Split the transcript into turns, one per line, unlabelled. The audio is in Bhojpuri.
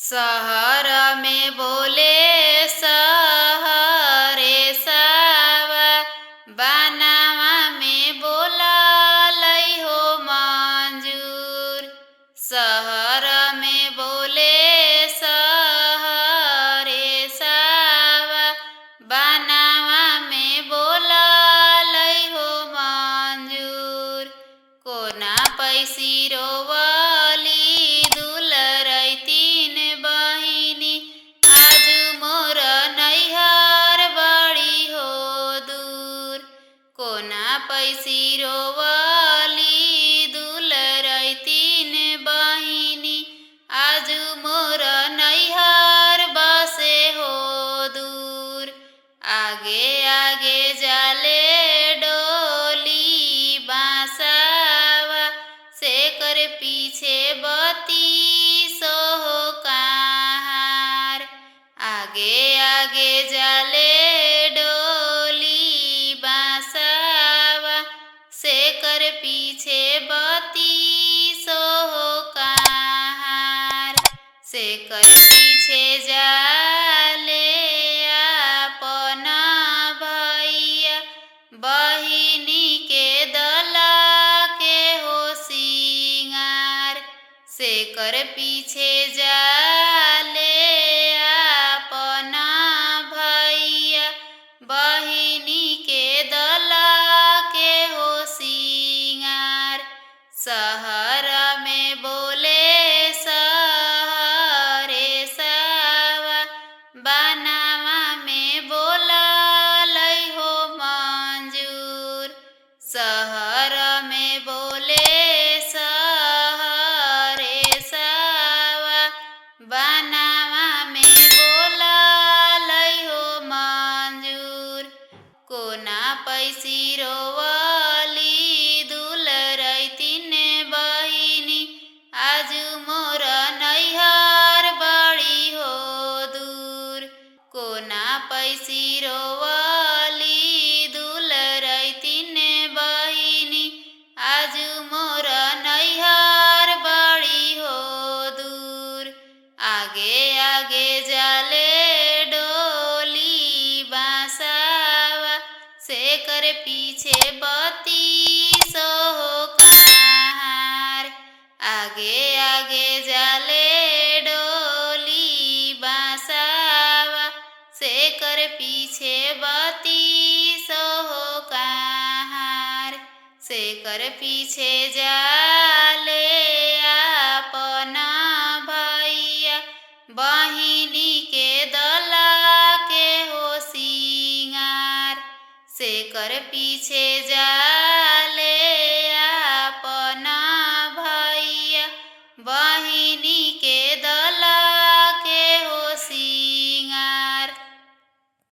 शहर में बोले सहरे सावा, बनावा में बोला लई हो मंजूर। शहर में बोले सहरे सावा, बनावा में बोला लई हो मंजूर। कोना पैसी रोवली दुलरई तीन बहिनी, आज मोर नैहर बड़ी हो दूर। कोना पैसी रोवली दुलरई तीन बहिनी, आज मोर नैहर बसे हो दूर। आगे आगे जाले डोली बांसावा, से कर पीछे बती सोहो कहार। आगे आगे जाले डोली बांसावा, से कर पीछे बती सोहो कहार। से कर पीछे जाले अपना भैया, बहिनी के दला के हो सिंगार। से कर पीछे जाले अपना भैया, बहिनी के दला के हो सिंगार। शहर में बोले सहरे सावा, बनावा में बोला लई हो मंजूर। शहर में बोले सहरे सावा, बनावा में बोला लई हो मंजूर। कोना पैसी रोवली दुलरई तीन बहिनी, आज मोर नैहर बड़ी हो दूर। कोना पैसी रोवली दुलरई तीन बहिनी, आज मोर नैहर बड़ी हो दूर। आगे आगे जाले डोली बांसावा, से कर पीछे बती सोहो कहार। आगे आगे जाले डोली बांसावा, से कर पीछे बती सोहो कहार। से कर पीछे जाले अपना भैया, बहिनी के दला के हो सिंगार। से कर पीछे